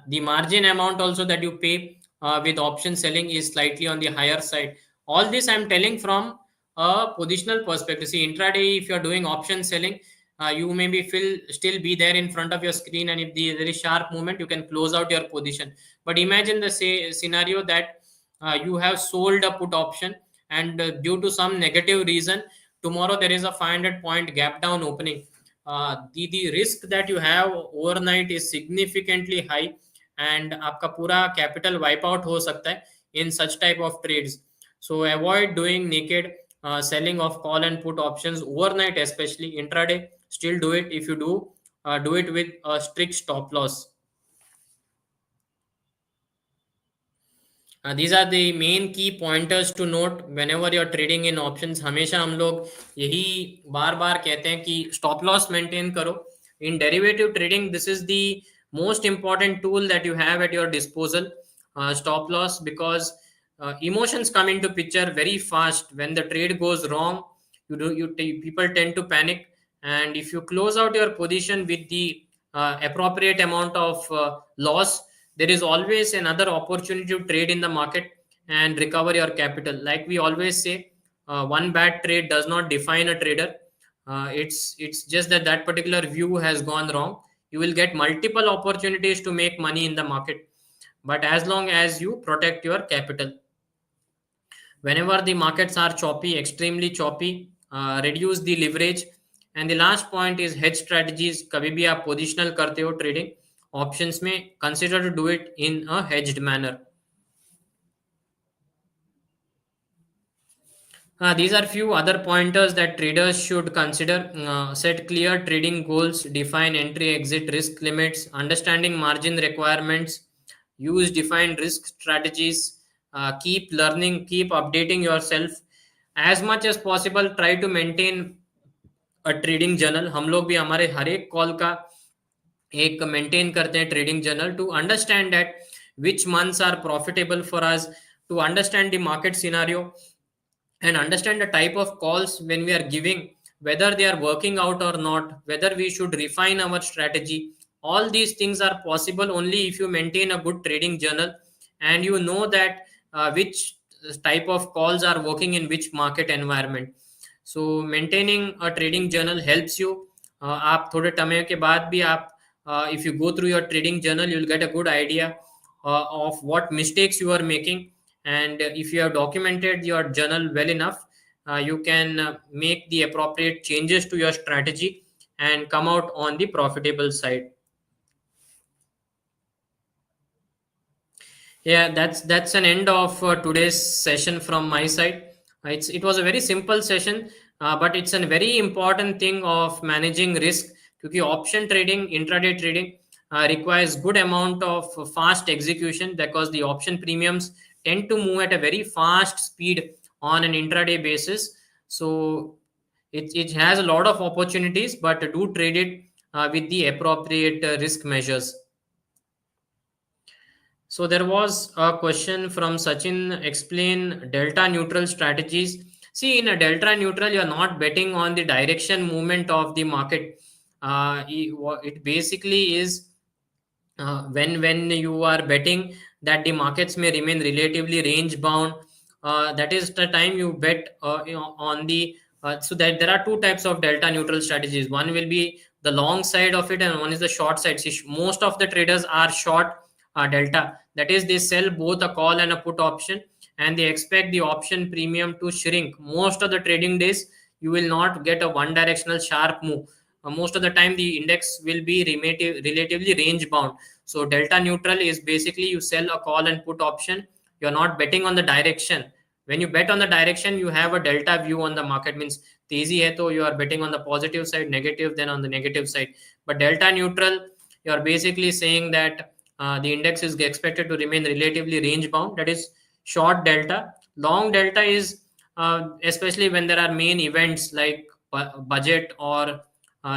The margin amount also that you pay with option selling is slightly on the higher side. All this I'm telling from a positional perspective. See, intraday, if you're doing option selling, you maybe still be there in front of your screen, and if there is sharp movement, you can close out your position. But imagine the scenario that you have sold a put option, and due to some negative reason, tomorrow there is a 500 point gap down opening. The risk that you have overnight is significantly high, and आपका पूरा capital wipe out हो सकता है in such type of trades. So avoid doing naked selling of call and put options overnight, especially intraday. still do it. If you do it with a strict stop loss. These are the main key pointers to note whenever you're trading in options. हमेशा हम लोग यही बार बार कहते हैं कि stop loss maintain करो. In derivative trading, this is the most important tool that you have at your disposal. Stop loss, because emotions come into picture very fast. When the trade goes wrong, people tend to panic, and if you close out your position with the appropriate amount of loss, there is always another opportunity to trade in the market and recover your capital. Like we always say, one bad trade does not define a trader. It's just that that particular view has gone wrong. You will get multiple opportunities to make money in the market, but as long as you protect your capital. Whenever the markets are choppy, extremely choppy, reduce the leverage. And the last point is hedge strategies. कभी भी आप positional करते हो trading options में, consider to do it in a hedged manner. These are few other pointers that traders should consider. Set clear trading goals, define entry exit risk limits, understanding margin requirements, use defined risk strategies, keep learning, keep updating yourself. As much as possible, try to maintain a trading journal. हम लोग भी हमारे हर एक call का एक maintain करते हैं trading journal, to understand that which months are profitable for us, to understand the market scenario and understand the type of calls when we are giving, whether they are working out or not, whether we should refine our strategy. All these things are possible only if you maintain a good trading journal and you know that which type of calls are working in which market environment. So maintaining a trading journal helps you. आप थोड़े समय के बाद भी आप if you go through your trading journal, you'll get a good idea of what mistakes you are making, and if you have documented your journal well enough, you can make the appropriate changes to your strategy and come out on the profitable side. Yeah, that's an end of today's session from my side. It was a very simple session, but it's a very important thing of managing risk, because option trading, intraday trading requires good amount of fast execution, because the option premiums tend to move at a very fast speed on an intraday basis. So it has a lot of opportunities, but do trade it with the appropriate risk measures. So there was a question from Sachin. Explain delta neutral strategies. See, in a delta neutral, you're not betting on the direction movement of the market. It basically is when you are betting that the markets may remain relatively range bound. That is the time you bet on the. So that there are two types of delta neutral strategies. One will be the long side of it, and one is the short side. See, most of the traders are short delta. That is, they sell both a call and a put option, and they expect the option premium to shrink. Most of the trading days, you will not get a one directional sharp move. Most of the time, the index will be relatively range bound. So delta neutral is basically you sell a call and put option. You're not betting on the direction. When you bet on the direction, you have a delta view on the market. Means teजी है तो you are betting on the positive side, negative then on the negative side. But delta neutral, you are basically saying that the index is expected to remain relatively range bound. That is short delta. Long delta is especially when there are main events like budget or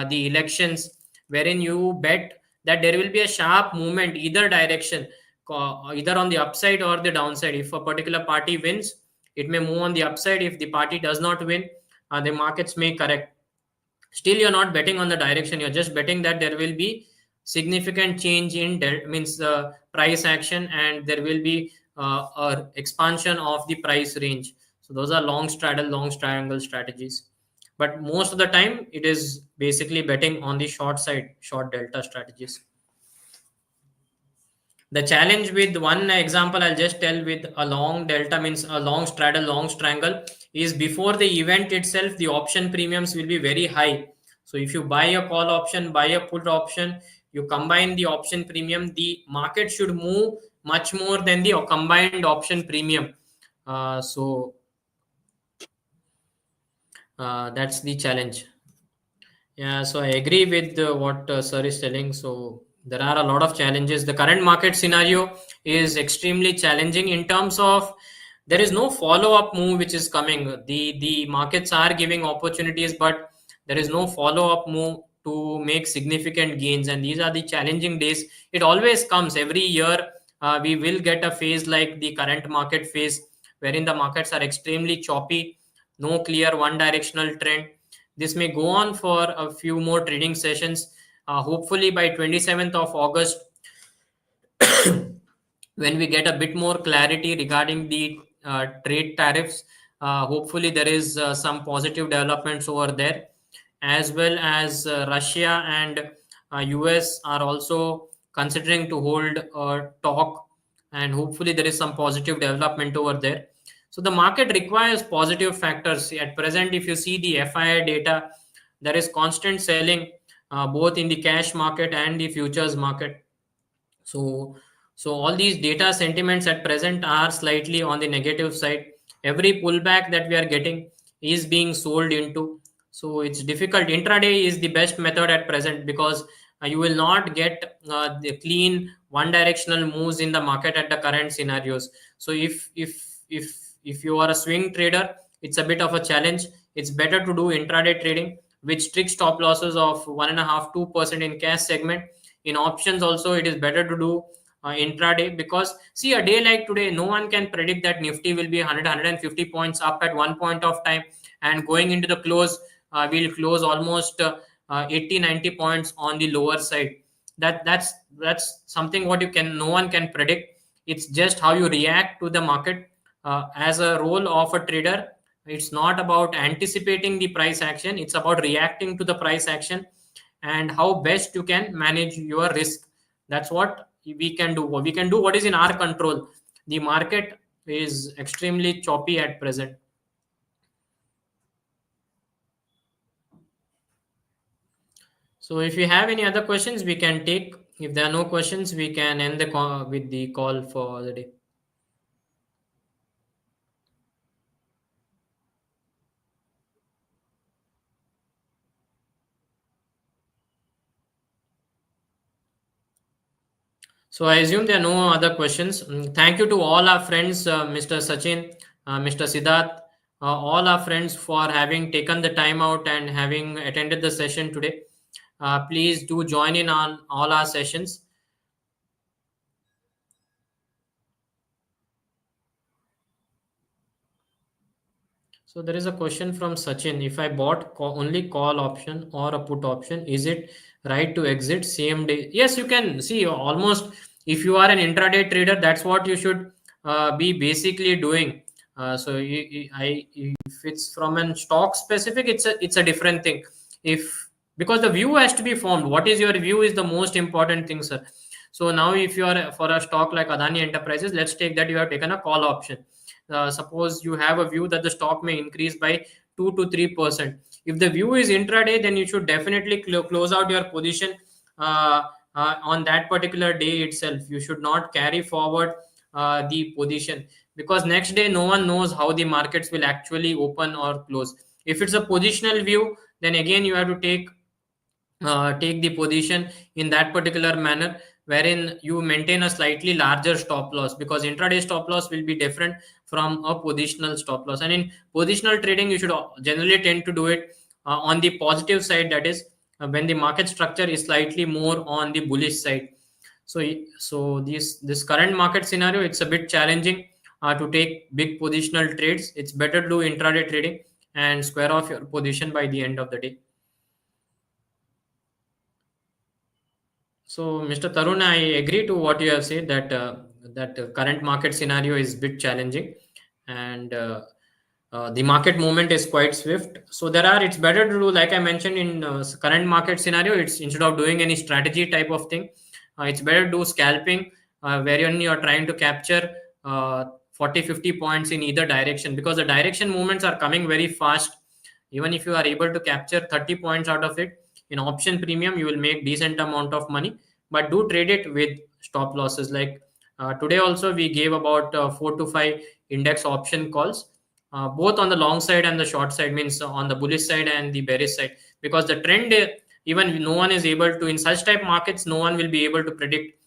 the elections, wherein you bet that there will be a sharp movement either direction, either on the upside or the downside. If a particular party wins, it may move on the upside. If the party does not win, the markets may correct. Still, you're not betting on the direction. You're just betting that there will be significant change in means the price action, and there will be a expansion of the price range. So those are long straddle, long triangle strategies. But most of the time, it is basically betting on the short side, short delta strategies. The challenge with one example I'll just tell with a long delta, means a long straddle, long triangle, is before the event itself, the option premiums will be very high. So if you buy a call option, buy a put option, you combine the option premium, the market should move much more than the combined option premium. So that's the challenge. Yeah, so I agree with what sir is telling. So there are a lot of challenges. The current market scenario is extremely challenging in terms of there is no follow-up move which is coming. The markets are giving opportunities, but there is no follow-up move to make significant gains, and these are the challenging days. It always comes every year. We will get a phase like the current market phase, wherein the markets are extremely choppy, no clear one directional trend. This may go on for a few more trading sessions. Hopefully, by 27th of August, when we get a bit more clarity regarding the trade tariffs, hopefully there is some positive developments over there, as well as Russia and US are also considering to hold a talk, and hopefully there is some positive development over there. So the market requires positive factors. At present, if you see the FII data, there is constant selling both in the cash market and the futures market. So all these data sentiments at present are slightly on the negative side. Every pullback that we are getting is being sold into. So it's difficult. Intraday is the best method at present, because you will not get the clean one directional moves in the market at the current scenarios. So if you are a swing trader, it's a bit of a challenge. It's better to do intraday trading with strict stop losses of 1.5-2% in cash segment. In options also, it is better to do intraday, because see, a day like today, no one can predict that Nifty will be 100 points up at one point of time, and going into the close, will close almost 80-90 points on the lower side. That's something what you can no one can predict. It's just how you react to the market. As a role of a trader, it's not about anticipating the price action, it's about reacting to the price action, and how best you can manage your risk. That's what we can do. We can do what is in our control. The market is extremely choppy at present. So if you have any other questions, we can take. If there are no questions, we can end the call with the call for the day. So I assume there are no other questions. Thank you to all our friends, Mr. Sachin, Mr. Siddharth, all our friends for having taken the time out and having attended the session today. Please do join in on all our sessions. So there is a question from Sachin. If I bought only call option or a put option, is it right to exit same day? Yes, you can see almost. If you are an intraday trader, that's what you should be basically doing. If it's from a stock specific, it's a different thing. If because the view has to be formed. What is your view is the most important thing, sir. So now, if you are for a stock like Adani Enterprises, let's take that you have taken a call option. Suppose you have a view that the stock may increase by 2 to 3%. If the view is intraday, then you should definitely close out your position on that particular day itself. You should not carry forward the position, because next day no one knows how the markets will actually open or close. If it's a positional view, then again you have to take the position in that particular manner, wherein you maintain a slightly larger stop loss, because intraday stop loss will be different from a positional stop loss. And in positional trading, you should generally tend to do it on the positive side, that is when the market structure is slightly more on the bullish side. So this current market scenario, it's a bit challenging to take big positional trades. It's better to do intraday trading and square off your position by the end of the day. So, Mr. Tarun, I agree to what you have said, that current market scenario is a bit challenging, and the market movement is quite swift. So it's better to do, like I mentioned, in current market scenario, it's instead of doing any strategy type of thing, it's better to do scalping, wherein you are trying to capture 40-50 points in either direction, because the direction movements are coming very fast. Even if you are able to capture 30 points out of it in option premium, you will make decent amount of money. But do trade it with stop losses. Like today also, we gave about 4 to 5 index option calls, both on the long side and the short side, means on the bullish side and the bearish side. because the trend, even no one is able to, in such type markets, no one will be able to predict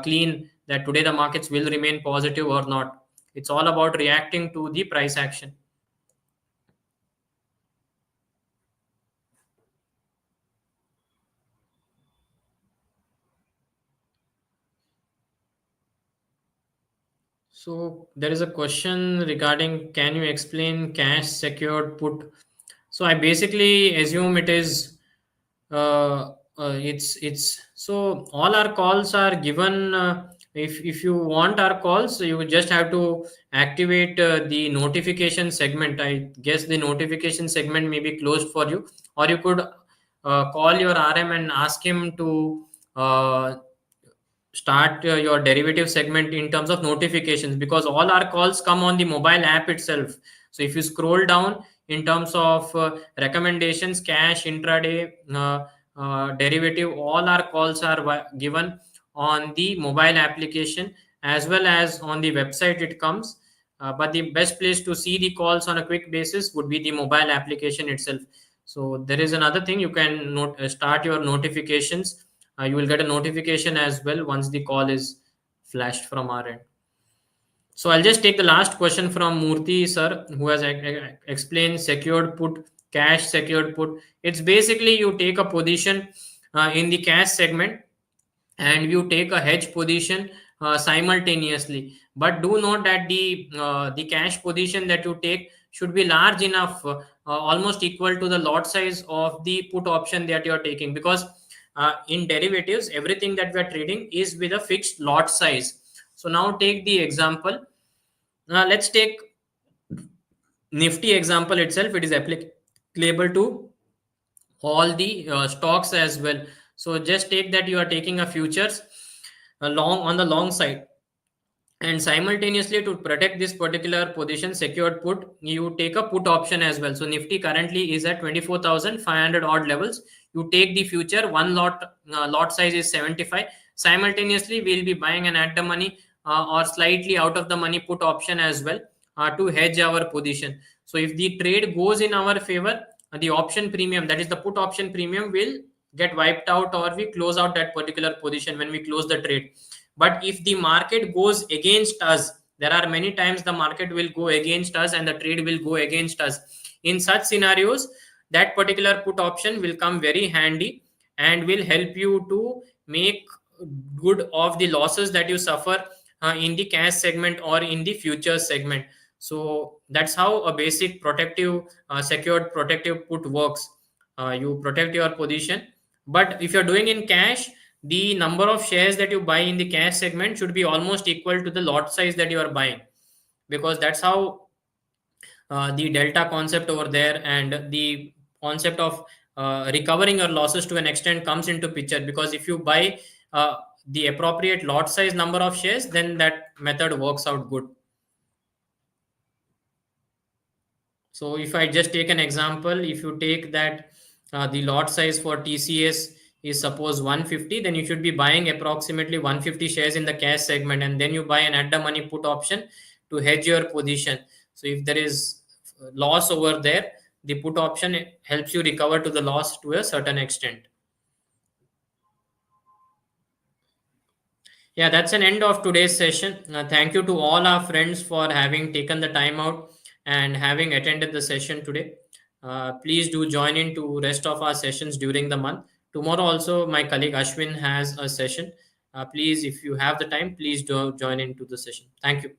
clean that today the markets will remain positive or not. It's all about reacting to the price action. So there is a question regarding, can you explain cash secured put? So I basically assume it is it's so all our calls are given. If you want our calls, you would just have to activate the notification segment. I guess the notification segment may be closed for you, or you could call your RM and ask him to start your derivative segment in terms of notifications, because all our calls come on the mobile app itself. So if you scroll down in terms of recommendations, cash, intraday, derivative, all our calls are given on the mobile application as well as on the website it comes. But the best place to see the calls on a quick basis would be the mobile application itself. So there is another thing, you can start your notifications. You will get a notification as well once the call is flashed from our end. So I'll just take the last question from Murthy sir, who has explained secured put, cash secured put. It's basically you take a position in the cash segment and you take a hedge position simultaneously. But do note that the cash position that you take should be large enough, almost equal to the lot size of the put option that you are taking, because in derivatives everything that we are trading is with a fixed lot size. So now take the example. Let's take Nifty example itself. It is applicable to all the stocks as well. So just take that you are taking a futures long on the long side, and simultaneously to protect this particular position secured put, you take a put option as well. So Nifty currently is at 24,500 odd levels. You take the future, one lot size is 75. Simultaneously we'll be buying an at the money or slightly out of the money put option as well to hedge our position. So if the trade goes in our favor, the option premium, that is the put option premium, will get wiped out, or we close out that particular position when we close the trade. But if the market goes against us, there are many times the market will go against us and the trade will go against us. In such scenarios, that particular put option will come very handy and will help you to make good of the losses that you suffer in the cash segment or in the futures segment. So that's how a basic protective secured protective put works. You protect your position, but if you're doing in cash, the number of shares that you buy in the cash segment should be almost equal to the lot size that you are buying, because that's how the delta concept over there and the concept of recovering your losses to an extent comes into picture. Because if you buy the appropriate lot size number of shares, then that method works out good. So if I just take an example, if you take that the lot size for TCS is suppose 150, then you should be buying approximately 150 shares in the cash segment, and then you buy an at the money put option to hedge your position. So if there is loss over there, the put option helps you recover to the loss to a certain extent. Yeah, that's an end of today's session. Thank you to all our friends for having taken the time out and having attended the session today. Please do join in to rest of our sessions during the month. Tomorrow also my colleague Ashwin has a session. Please, if you have the time, please do join into the session. Thank you.